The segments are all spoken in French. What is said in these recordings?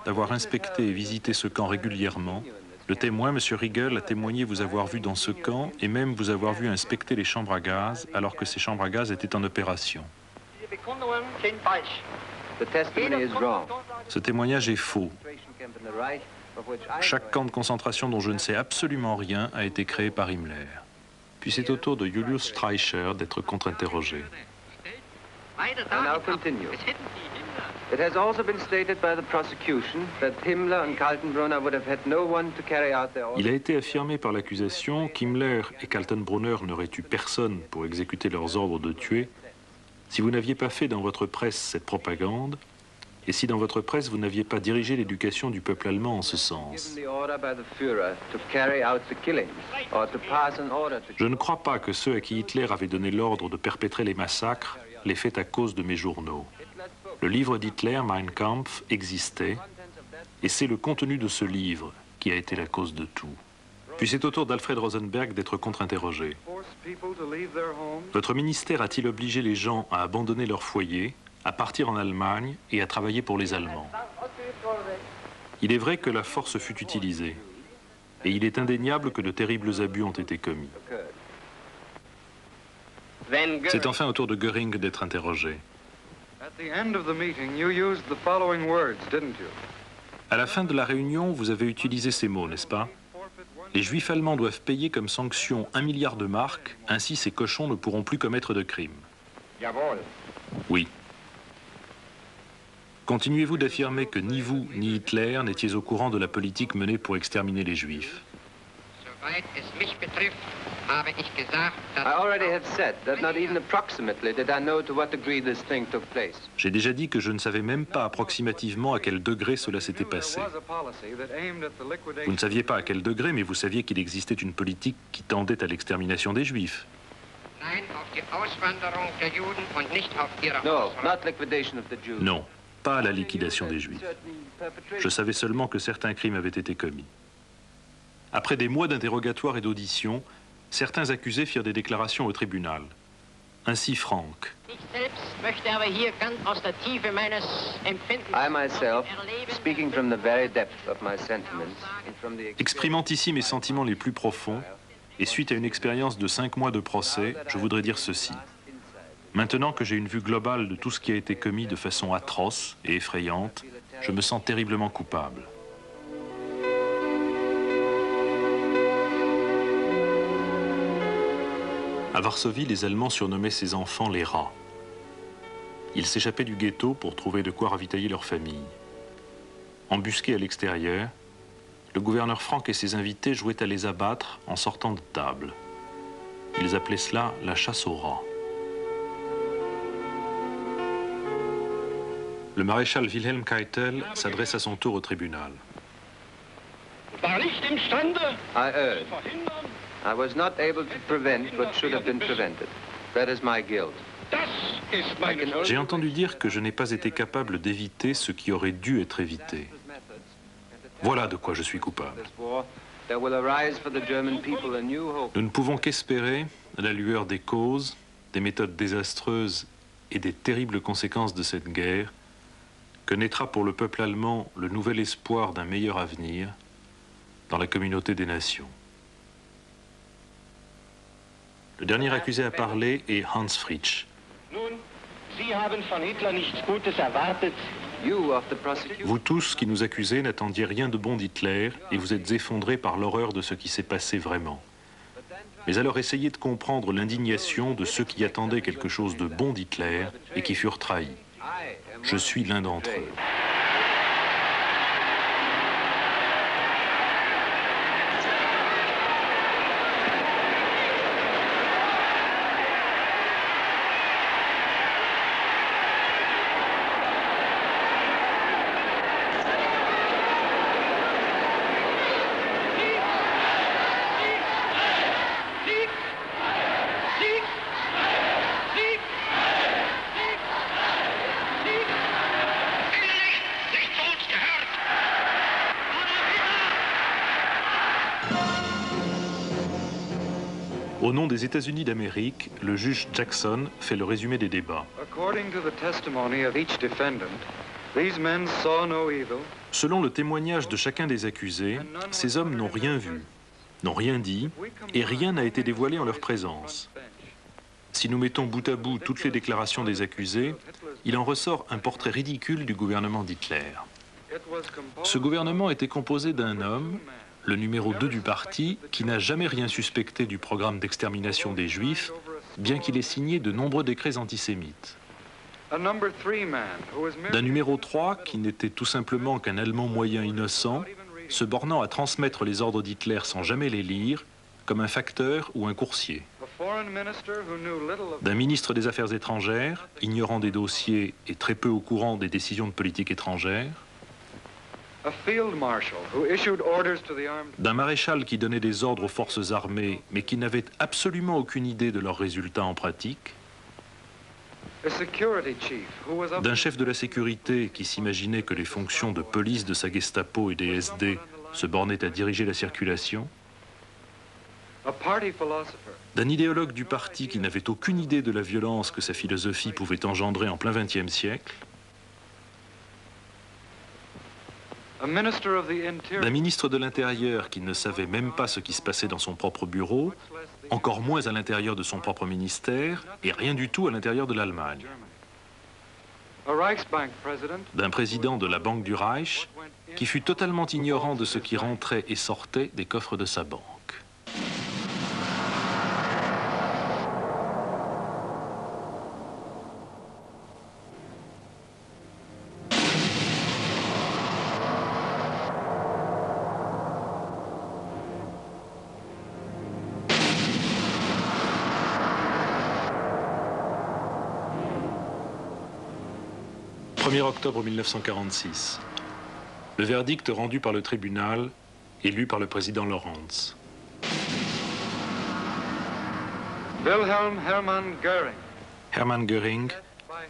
d'avoir inspecté et visité ce camp régulièrement, le témoin, M. Riegel, a témoigné vous avoir vu dans ce camp et même vous avoir vu inspecter les chambres à gaz alors que ces chambres à gaz étaient en opération. Ce témoignage est faux. Chaque camp de concentration dont je ne sais absolument rien a été créé par Himmler. Puis c'est au tour de Julius Streicher d'être contre-interrogé. It has also been stated by the prosecution that Himmler and Kaltenbrunner would have had no one to carry out their orders. Il a été affirmé par l'accusation qu'Himmler et Kaltenbrunner n'auraient eu personne pour exécuter leurs ordres de tuer si vous n'aviez pas fait dans votre presse cette propagande et si dans votre presse vous n'aviez pas dirigé l'éducation du peuple allemand en ce sens. Je ne crois pas que ceux à qui Hitler avait donné l'ordre de perpétrer les massacres l'aient fait à cause de mes journaux. Le livre d'Hitler, Mein Kampf, existait, et c'est le contenu de ce livre qui a été la cause de tout. Puis c'est au tour d'Alfred Rosenberg d'être contre-interrogé. Votre ministère a-t-il obligé les gens à abandonner leur foyer, à partir en Allemagne et à travailler pour les Allemands? Il est vrai que la force fut utilisée, et il est indéniable que de terribles abus ont été commis. C'est enfin au tour de Göring d'être interrogé. À la fin de la réunion, vous avez utilisé ces mots, n'est-ce pas? Les Juifs allemands doivent payer comme sanction 1 milliard de marks, ainsi ces cochons ne pourront plus commettre de crimes. Oui. Continuez-vous d'affirmer que ni vous ni Hitler n'étiez au courant de la politique menée pour exterminer les Juifs? J'ai déjà dit que je ne savais même pas approximativement à quel degré cela s'était passé. Vous ne saviez pas à quel degré, mais vous saviez qu'il existait une politique qui tendait à l'extermination des Juifs. Non, pas à la liquidation des Juifs. Je savais seulement que certains crimes avaient été commis. Après des mois d'interrogatoires et d'auditions, certains accusés firent des déclarations au tribunal. Ainsi Frank. Exprimant ici mes sentiments les plus profonds, et suite à une expérience de 5 mois de procès, je voudrais dire ceci. Maintenant que j'ai une vue globale de tout ce qui a été commis de façon atroce et effrayante, je me sens terriblement coupable. À Varsovie, les Allemands surnommaient ces enfants les rats. Ils s'échappaient du ghetto pour trouver de quoi ravitailler leur famille. Embusqués à l'extérieur, le gouverneur Frank et ses invités jouaient à les abattre en sortant de table. Ils appelaient cela la chasse aux rats. Le maréchal Wilhelm Keitel s'adresse à son tour au tribunal. I was not able to prevent what should have been prevented. That is my guilt. J'ai entendu dire que je n'ai pas été capable d'éviter ce qui aurait dû être évité. Voilà de quoi je suis coupable. Nous ne pouvons qu'espérer, à la lueur des causes, des méthodes désastreuses et des terribles conséquences de cette guerre, que naîtra pour le peuple allemand le nouvel espoir d'un meilleur avenir dans la communauté des nations. Le dernier accusé à parler est Hans Fritsch. Vous tous qui nous accusez n'attendiez rien de bon d'Hitler et vous êtes effondrés par l'horreur de ce qui s'est passé vraiment. Mais alors essayez de comprendre l'indignation de ceux qui attendaient quelque chose de bon d'Hitler et qui furent trahis. Je suis l'un d'entre eux. Au nom des États-Unis d'Amérique, le juge Jackson fait le résumé des débats. Selon le témoignage de chacun des accusés, ces hommes n'ont rien vu, n'ont rien dit, et rien n'a été dévoilé en leur présence. Si nous mettons bout à bout toutes les déclarations des accusés, il en ressort un portrait ridicule du gouvernement d'Hitler. Ce gouvernement était composé d'un homme, le numéro 2 du parti, qui n'a jamais rien suspecté du programme d'extermination des Juifs, bien qu'il ait signé de nombreux décrets antisémites. D'un numéro 3 qui n'était tout simplement qu'un Allemand moyen innocent, se bornant à transmettre les ordres d'Hitler sans jamais les lire, comme un facteur ou un coursier. D'un ministre des Affaires étrangères, ignorant des dossiers et très peu au courant des décisions de politique étrangère. D'un maréchal qui donnait des ordres aux forces armées, mais qui n'avait absolument aucune idée de leurs résultats en pratique. D'un chef de la sécurité qui s'imaginait que les fonctions de police de sa Gestapo et des SD se bornaient à diriger la circulation. D'un idéologue du parti qui n'avait aucune idée de la violence que sa philosophie pouvait engendrer en plein XXe siècle. D'un ministre de l'Intérieur qui ne savait même pas ce qui se passait dans son propre bureau, encore moins à l'intérieur de son propre ministère, et rien du tout à l'intérieur de l'Allemagne. D'un président de la Banque du Reich qui fut totalement ignorant de ce qui rentrait et sortait des coffres de sa banque. « 1er octobre 1946. Le verdict rendu par le tribunal et lu par le président Lorenz. Wilhelm Hermann Göring. Hermann Göring,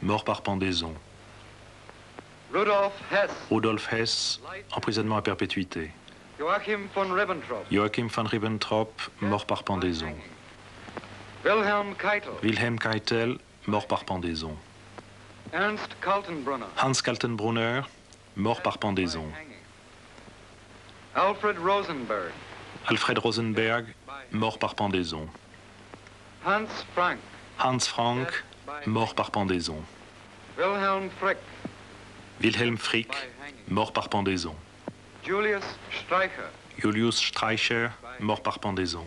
mort par pendaison. Rudolf Hess, emprisonnement à perpétuité. Joachim von Ribbentrop. Joachim von Ribbentrop, mort par pendaison. Wilhelm Keitel, mort par pendaison. Hans Kaltenbrunner, mort par pendaison. Alfred Rosenberg. Alfred Rosenberg, mort par pendaison. Hans Frank. Hans Frank, mort par pendaison. Wilhelm Frick. Wilhelm Frick, mort par pendaison. Julius Streicher. Julius Streicher, mort par pendaison.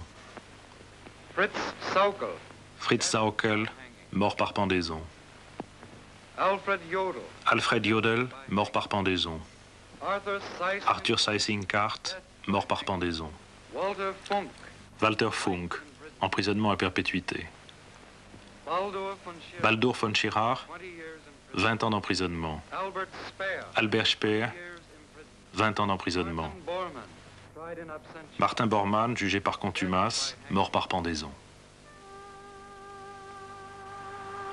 Fritz Saukel. Fritz Saukel, mort par pendaison. Alfred Jodl. Alfred Jodl, mort par pendaison. Arthur Seyss-Inquart, mort par pendaison. Walter Funk. Walter Funk, emprisonnement à perpétuité. Baldur von Schirach, 20 ans d'emprisonnement. Albert Speer, 20 ans d'emprisonnement. Martin Bormann, jugé par contumace, mort par pendaison.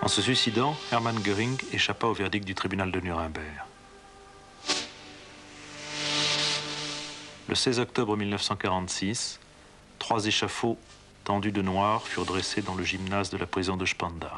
En se suicidant, Hermann Göring échappa au verdict du tribunal de Nuremberg. Le 16 octobre 1946, 3 échafauds tendus de noir furent dressés dans le gymnase de la prison de Spandau.